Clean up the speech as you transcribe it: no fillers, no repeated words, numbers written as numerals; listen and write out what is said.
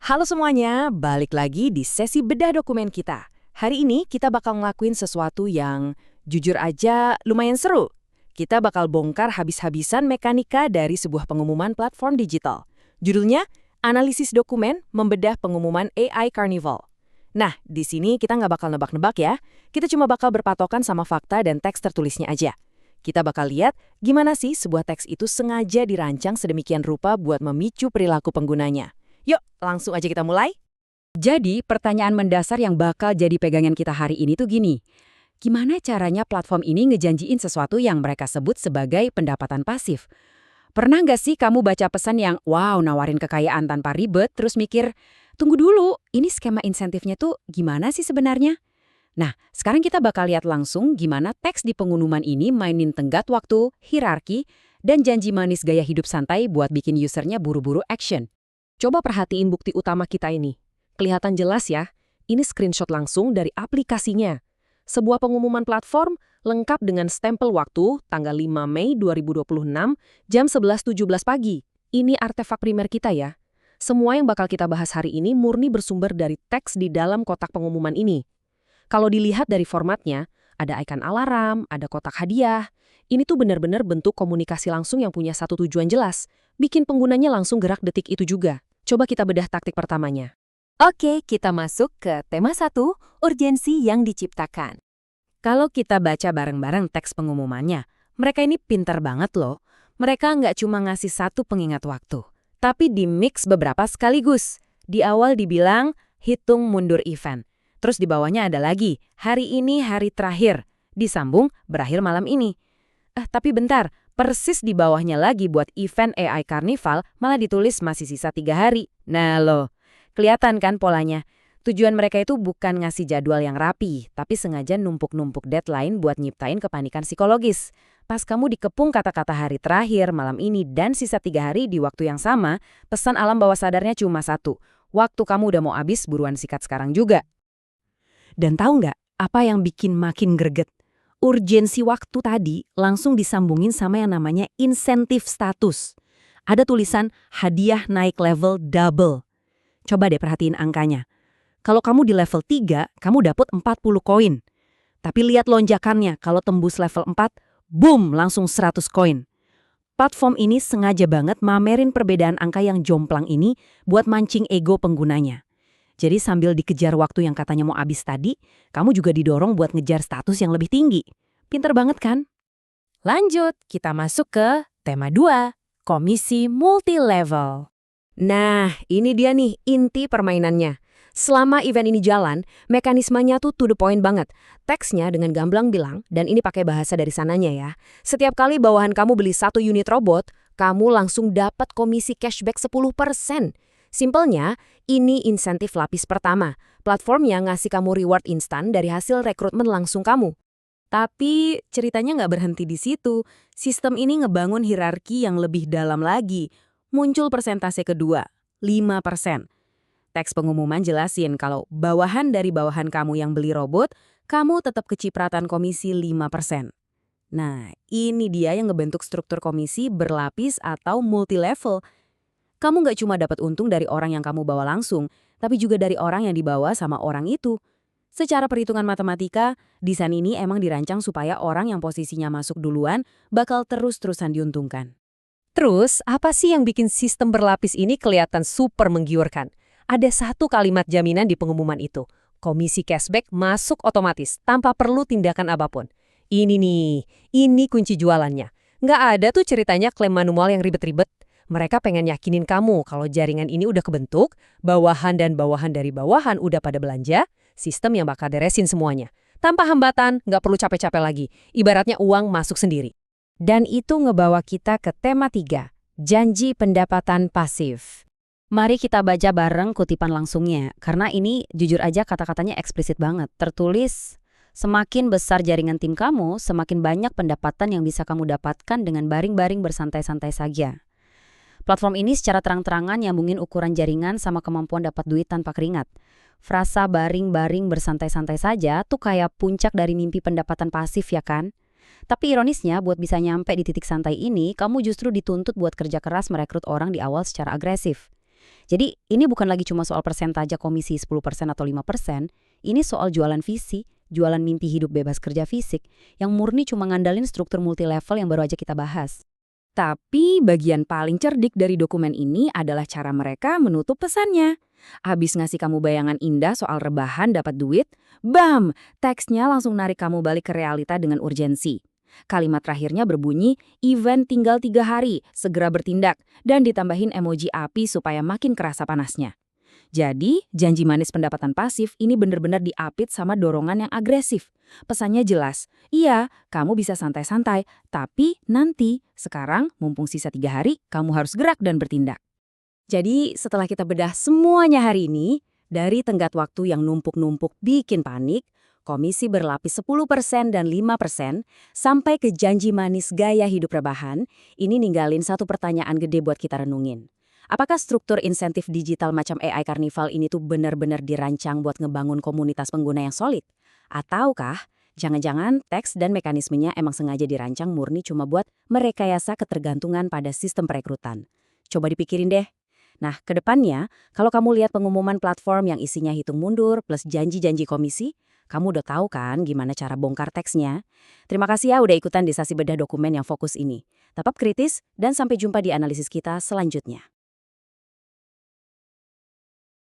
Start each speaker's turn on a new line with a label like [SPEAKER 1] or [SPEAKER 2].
[SPEAKER 1] Halo semuanya, balik lagi di sesi bedah dokumen kita. Hari ini kita bakal ngelakuin sesuatu yang jujur aja lumayan seru. Kita bakal bongkar habis-habisan mekanika dari sebuah pengumuman platform digital. Judulnya, Analisis Dokumen Membedah Pengumuman AI Carnival. Nah, di sini kita nggak bakal nebak-nebak ya. Kita cuma bakal berpatokan sama fakta dan teks tertulisnya aja. Kita bakal lihat gimana sih sebuah teks itu sengaja dirancang sedemikian rupa buat memicu perilaku penggunanya. Yuk, langsung aja kita mulai. Jadi, pertanyaan mendasar yang bakal jadi pegangan kita hari ini tuh gini. Gimana caranya platform ini ngejanjiin sesuatu yang mereka sebut sebagai pendapatan pasif? Pernah nggak sih kamu baca pesan yang, wow, nawarin kekayaan tanpa ribet, terus mikir, tunggu dulu, ini skema insentifnya tuh gimana sih sebenarnya? Nah, sekarang kita bakal lihat langsung gimana teks di pengumuman ini mainin tenggat waktu, hierarki, dan janji manis gaya hidup santai buat bikin usernya buru-buru action.
[SPEAKER 2] Coba perhatiin bukti utama kita ini. Kelihatan jelas ya, ini screenshot langsung dari aplikasinya. Sebuah pengumuman platform lengkap dengan stempel waktu tanggal 5 Mei 2026 jam 11.17 pagi. Ini artefak primer kita ya. Semua yang bakal kita bahas hari ini murni bersumber dari teks di dalam kotak pengumuman ini. Kalau dilihat dari formatnya, ada icon alarm, ada kotak hadiah. Ini tuh benar-benar bentuk komunikasi langsung yang punya satu tujuan jelas, bikin penggunanya langsung gerak detik itu juga. Coba kita bedah taktik pertamanya.
[SPEAKER 1] Oke, kita masuk ke tema 1, urgensi yang diciptakan. Kalau kita baca bareng-bareng teks pengumumannya, mereka ini pintar banget loh. Mereka nggak cuma ngasih satu pengingat waktu, tapi di-mix beberapa sekaligus. Di awal dibilang, hitung mundur event. Terus di bawahnya ada lagi, hari ini hari terakhir. Disambung, berakhir malam ini. Tapi bentar, persis di bawahnya lagi buat event AI Carnival malah ditulis masih sisa 3 hari. Nah loh, kelihatan kan polanya? Tujuan mereka itu bukan ngasih jadwal yang rapi, tapi sengaja numpuk-numpuk deadline buat nyiptain kepanikan psikologis. Pas kamu dikepung kata-kata hari terakhir, malam ini, dan sisa 3 hari di waktu yang sama, pesan alam bawah sadarnya cuma satu. Waktu kamu udah mau habis, buruan sikat sekarang juga. Dan tahu nggak apa yang bikin makin greget? Urgensi waktu tadi langsung disambungin sama yang namanya insentif status. Ada tulisan hadiah naik level double. Coba deh perhatiin angkanya. Kalau kamu di level 3, kamu dapat 40 koin. Tapi lihat lonjakannya, kalau tembus level 4, boom, langsung 100 koin. Platform ini sengaja banget mamerin perbedaan angka yang jomplang ini buat mancing ego penggunanya. Jadi sambil dikejar waktu yang katanya mau habis tadi, kamu juga didorong buat ngejar status yang lebih tinggi. Pinter banget kan? Lanjut, kita masuk ke tema 2, komisi multi-level. Nah, ini dia nih inti permainannya. Selama event ini jalan, mekanismenya tuh to the point banget. Teksnya dengan gamblang bilang, dan ini pakai bahasa dari sananya ya. Setiap kali bawahan kamu beli 1 unit robot, kamu langsung dapat komisi cashback 10%. Simpelnya, ini insentif lapis pertama. Platformnya ngasih kamu reward instan dari hasil rekrutmen langsung kamu. Tapi ceritanya nggak berhenti di situ. Sistem ini ngebangun hierarki yang lebih dalam lagi. Muncul persentase kedua, 5%. Teks pengumuman jelasin kalau bawahan dari bawahan kamu yang beli robot, kamu tetap kecipratan komisi 5%. Nah, ini dia yang ngebentuk struktur komisi berlapis atau multi-level. Kamu nggak cuma dapat untung dari orang yang kamu bawa langsung, tapi juga dari orang yang dibawa sama orang itu. Secara perhitungan matematika, desain ini emang dirancang supaya orang yang posisinya masuk duluan bakal terus-terusan diuntungkan. Terus, apa sih yang bikin sistem berlapis ini kelihatan super menggiurkan? Ada satu kalimat jaminan di pengumuman itu. Komisi cashback masuk otomatis, tanpa perlu tindakan apapun. Ini nih, ini kunci jualannya. Nggak ada tuh ceritanya klaim manual yang ribet-ribet. Mereka pengen yakinin kamu kalau jaringan ini udah kebentuk, bawahan dan bawahan dari bawahan udah pada belanja, sistem yang bakal beresin semuanya. Tanpa hambatan, nggak perlu capek-capek lagi. Ibaratnya uang masuk sendiri. Dan itu ngebawa kita ke tema 3, janji pendapatan pasif. Mari kita baca bareng kutipan langsungnya, karena ini jujur aja kata-katanya eksplisit banget. Tertulis, semakin besar jaringan tim kamu, semakin banyak pendapatan yang bisa kamu dapatkan dengan baring-baring bersantai-santai saja. Platform ini secara terang-terangan nyambungin ukuran jaringan sama kemampuan dapat duit tanpa keringat. Frasa baring-baring bersantai-santai saja tuh kayak puncak dari mimpi pendapatan pasif ya kan? Tapi ironisnya buat bisa nyampe di titik santai ini, kamu justru dituntut buat kerja keras merekrut orang di awal secara agresif.
[SPEAKER 3] Jadi ini bukan lagi cuma soal persentaja komisi 10% atau 5%, ini soal jualan visi, jualan mimpi hidup bebas kerja fisik, yang murni cuma ngandalin struktur multilevel yang baru aja kita bahas.
[SPEAKER 1] Tapi bagian paling cerdik dari dokumen ini adalah cara mereka menutup pesannya. Habis ngasih kamu bayangan indah soal rebahan dapat duit, bam! Teksnya langsung narik kamu balik ke realita dengan urgensi. Kalimat terakhirnya berbunyi, event tinggal 3 hari, segera bertindak, dan ditambahin emoji api supaya makin kerasa panasnya. Jadi, janji manis pendapatan pasif ini benar-benar diapit sama dorongan yang agresif. Pesannya jelas, iya, kamu bisa santai-santai, tapi nanti, sekarang, mumpung sisa 3 hari, kamu harus gerak dan bertindak. Jadi, setelah kita bedah semuanya hari ini, dari tenggat waktu yang numpuk-numpuk bikin panik, komisi berlapis 10% dan 5%, sampai ke janji manis gaya hidup rebahan, ini ninggalin satu pertanyaan gede buat kita renungin. Apakah struktur insentif digital macam AI Carnival ini tuh benar-benar dirancang buat ngebangun komunitas pengguna yang solid? Ataukah jangan-jangan teks dan mekanismenya emang sengaja dirancang murni cuma buat merekayasa ketergantungan pada sistem perekrutan? Coba dipikirin deh. Nah, ke depannya, kalau kamu lihat pengumuman platform yang isinya hitung mundur plus janji-janji komisi, kamu udah tahu kan gimana cara bongkar teksnya? Terima kasih ya udah ikutan di sesi bedah dokumen yang fokus ini. Tetap kritis dan sampai jumpa di analisis kita selanjutnya.